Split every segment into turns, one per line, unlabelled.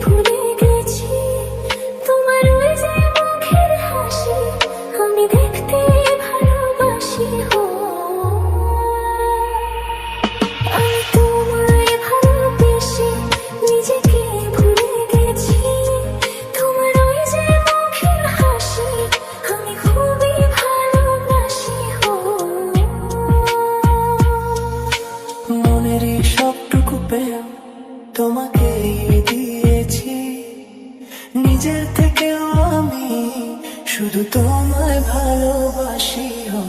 ভুলে গেছি তোমার ওই যে মুখের হাসি, আমি দেখতে ভালোবাসি হো। আমি তোমায় ভালোবেসে নিজেকে ভুলে গেছি তোমার ওই যে মুখের হাসি, আমি খুবই ভালোবাসি হো।
মনের সবটুকু প্রেম তোমাকে দিয়েছি, নিজের থেকেও আমি শুধু তোমায় ভালোবাসি হো।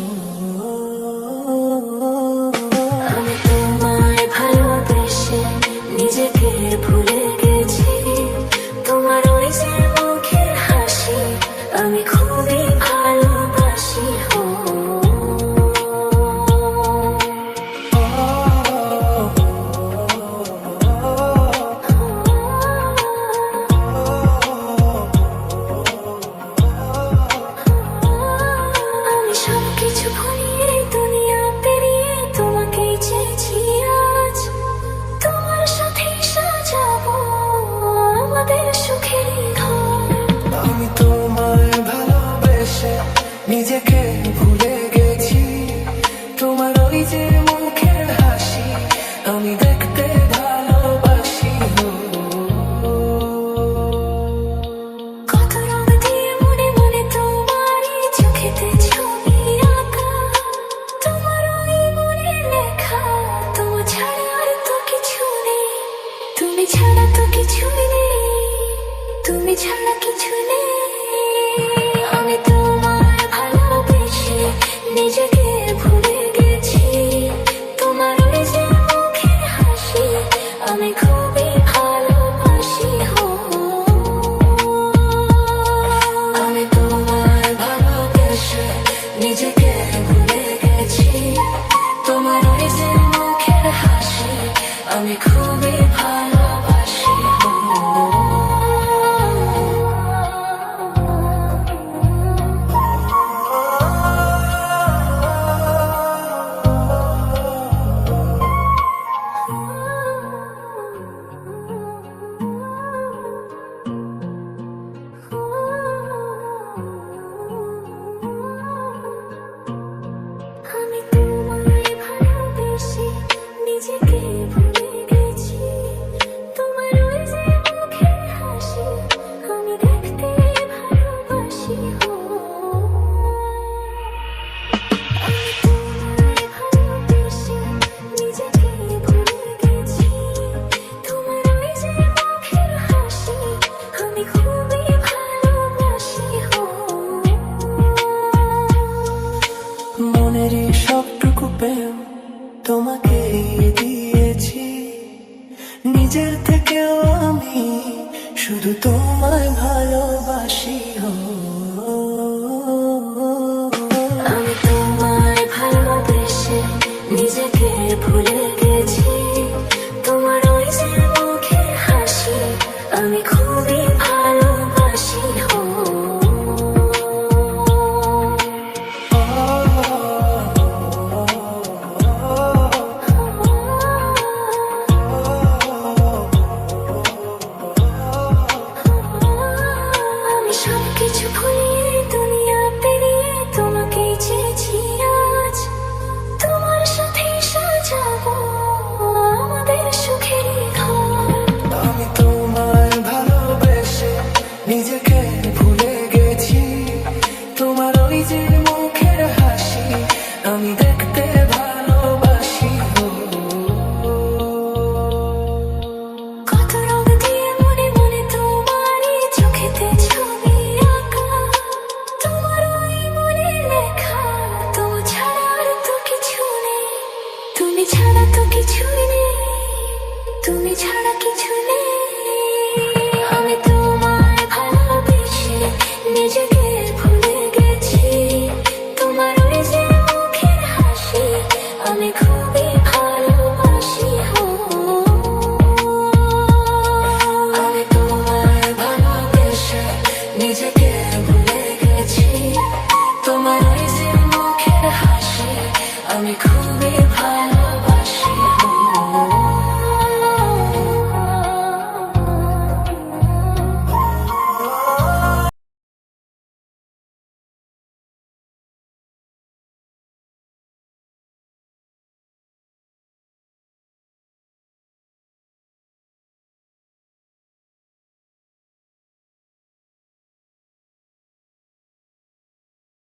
আমি তোমায় ভালোবেসে নিজেকে ভুলে গেছি তোমার ওই যে মুখের হাসি, আমি খুবই ভালোবাসি হো। আমি সবকিছু ভুলিয়ে দুনিয়া পেরিয়ে তোমাকেই চেয়েছি আজ, তোমার সাথে সাজাবো আমাদের সুখেরই ঘর।
আমি তোমায় ভালোবেসে নিজেকে ভুলে গেছি তোমার ওই যে মুখের হাসি, আমি দেখতে ভালোবাসি হো।
কত রঙ দিয়ে মনে মনে তোমারই চোখেতে ছবি আঁকা, তোমার ওই মনে লেখা, তোমার ছাড়া আর তো কিছু নেই, তুমি ছাড়া তো কিছু নেই, তুমি ছাড়া কিছু নেই। আমি তোমায় ভালোবেসে নিজেকে ভুলে গেছি তোমার ওই যে মুখের হাসি, আমি খুবই ভালোবাসি হো। আমি তোমায় ভালোবেসে নিজেকে ভুলে গেছি তোমার ওই যে মুখের হাসি, আমি খুবই ভালোবাসি হো। আমি তোমায় ভালোবেসে নিজেকে ভুলে গেছি তোমার ওই যে মুখের হাসি, আমি দেখতে ভালোবাসি হো। আমি তোমায় ভালোবেসে নিজেকে ভুলে গেছি তোমার ওই যে মুখের হাসি, আমি খুবই ভালোবাসি হো।
মনের সবটুকু প্রেম তোমাকে দিয়েছি, নিজের থেকেও আমি শুধু তোমায় ভালোবাসি হো।
আমি তোমায় ভালোবেসে নিজেকে ভুলে গেছি তোমার ওই যে মুখের হাসি, আমি খুবই ভালোবাসি হো। আমি সবকিছু ভুলিয়ে দুনিয়া পেরিয়ে তোমাকেই চেয়েছি আজ, তোমার সাথে সাজাবো আমাদের সুখেরই ঘর।
আমি তোমায় ভালোবেসে নিজেকে ভুলে গেছি তোমার ওই যে মুখের হাসি, আমি দেখতে ভালোবাসি হো।
কত রঙ দিয়ে মনে মনে তোমারই চোখেতে ছবি আঁকা, তোমার ওই মনে লেখা, তোমার ছাড়া আর তো কিছু নেই, তুমি ছাড়া তো কিছু নেই, তুমি ছাড়া কিছু নেই। আমি তোমায় ভালোবেসে নিজেকে ভুলে গেছি তোমার ওই যে মুখের হাসি, আমি খুবই ভালোবাসি হো। আমি তোমায় ভালোবেসে নিজেকে ভুলে গেছি তোমার ওই যে মুখের হাসি, আমি খুব